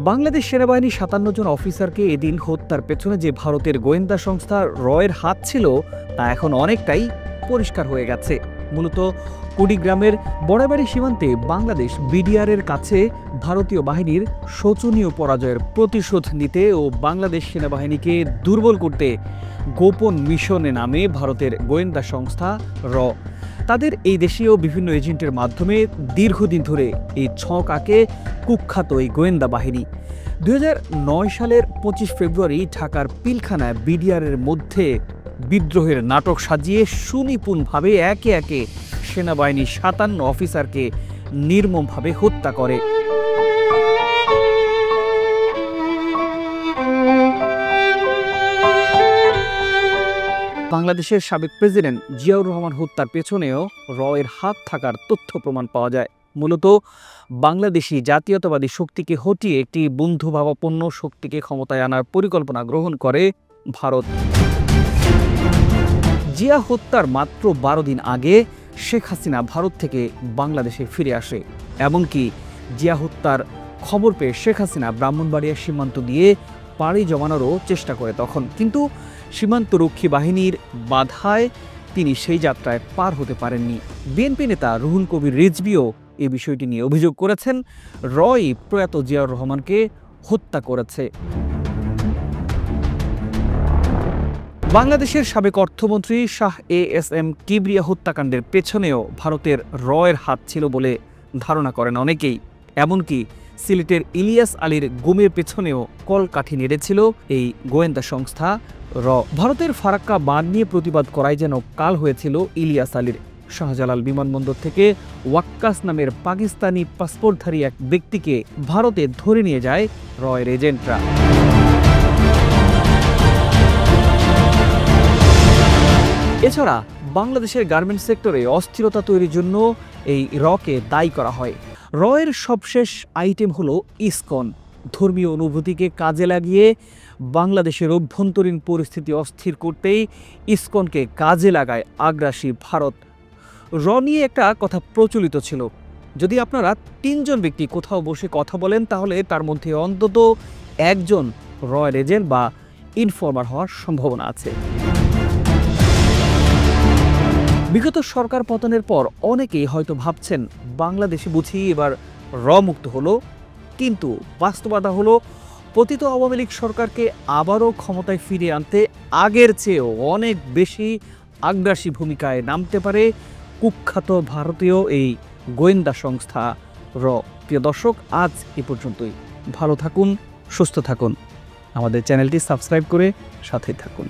বাংলাদেশ সেনাবাহিনীর ৫৭ জন অফিসারকে এদিন হত্যার পেছনে যে ভারতের গোয়েন্দা সংস্থা রয়ের হাত ছিল তা এখন অনেকটাই পরিষ্কার হয়ে গেছে। মূলত কুড়িগ্রামের বড়াবাড়ি সীমান্তে বাংলাদেশ বিডিআরের কাছে ভারতীয় বাহিনীর শোচনীয় পরাজয়ের প্রতিশোধ নিতে ও বাংলাদেশ সেনাবাহিনীকে দুর্বল করতে গোপন মিশনে নামে ভারতের গোয়েন্দা সংস্থা র। তাদের এই দেশীয় বিভিন্ন এজেন্টের মাধ্যমে দীর্ঘদিন ধরে এই ছক আঁকে কুখ্যাত এই গোয়েন্দা বাহিনী ২০০৯ সালের ২৫ ফেব্রুয়ারি ঢাকার পিলখানায় বিডিআরের মধ্যে বিদ্রোহের নাটক সাজিয়ে সুনিপুণভাবে একে একে সেনাবাহিনীর ৫৭ অফিসারকে নির্মমভাবে হত্যা করে। বাংলাদেশের সাবেক প্রেসিডেন্ট জিয়াউর রহমান হত্যার পেছনেও রয়ের হাত থাকার তথ্য প্রমাণ পাওয়া যায়। মূলত বাংলাদেশি জাতীয়তাবাদী শক্তিকে হটিয়ে একটি বন্ধুভাবাপন্ন শক্তিকে ক্ষমতায় আনার পরিকল্পনা গ্রহণ করে ভারত। জিয়া হত্যার মাত্র ১২ দিন আগে শেখ হাসিনা ভারত থেকে বাংলাদেশে ফিরে আসে। এমনকি জিয়া হত্যার খবর পেয়ে শেখ হাসিনা ব্রাহ্মণবাড়িয়া সীমান্ত দিয়ে পাড়ি জমানোরও চেষ্টা করে তখন, কিন্তু সীমান্তরক্ষী বাহিনীর বাধায় তিনি সেই যাত্রায় পার হতে পারেননি। বিএনপি নেতা রুহুল কবির রিজভীও এই বিষয়টি নিয়ে অভিযোগ করেছেন, রয় প্রয়াত জিয়াউর রহমানকে হত্যা করেছে। বাংলাদেশের সাবেক অর্থমন্ত্রী শাহ এএসএম কিবরিয়া হত্যাকাণ্ডের পেছনেও ভারতের রয়ের হাত ছিল বলে ধারণা করেন অনেকেই। এমনকি সিলেটের ইলিয়াস আলীর গুমের পেছনেও কলকাঠি নেড়েছিল এই গোয়েন্দা সংস্থা র। ভারতের ফারাক্কা বাঁধ নিয়ে প্রতিবাদ করাই যেন কাল হয়েছিল ইলিয়াস আলীর। শাহজালাল বিমানবন্দর থেকে ওয়াক্কাস নামের পাকিস্তানি পাসপোর্টধারী এক ব্যক্তিকে ভারতে ধরে নিয়ে যায় রয়ের এজেন্টরা। এছাড়া বাংলাদেশের গার্মেন্টস সেক্টরে অস্থিরতা তৈরির জন্য এই রকে দায়ী করা হয়। রয়ের সবশেষ আইটেম হলো ইসকন। ধর্মীয় অনুভূতিকে কাজে লাগিয়ে বাংলাদেশের অভ্যন্তরীণ পরিস্থিতি অস্থির করতেই ইসকনকে কাজে লাগায় আগ্রাসী ভারত। র নিয়ে একটা কথা প্রচলিত ছিল, যদি আপনারা ৩ জন ব্যক্তি কোথাও বসে কথা বলেন তাহলে তার মধ্যে অন্তত একজন রয়ের এজেন্ট বা ইনফর্মার হওয়ার সম্ভাবনা আছে। বিগত সরকার পতনের পর অনেকেই হয়তো ভাবছেন বাংলাদেশে বুঝি এবার র মুক্ত হলো, কিন্তু বাস্তবতা হলো পতিত আওয়ামী লীগ সরকারকে আবারও ক্ষমতায় ফিরিয়ে আনতে আগের চেয়েও অনেক বেশি আগ্রাসী ভূমিকায় নামতে পারে কুখ্যাত ভারতীয় এই গোয়েন্দা সংস্থা র। প্রিয় দর্শক, আজ এ পর্যন্তই। ভালো থাকুন, সুস্থ থাকুন, আমাদের চ্যানেলটি সাবস্ক্রাইব করে সাথে থাকুন।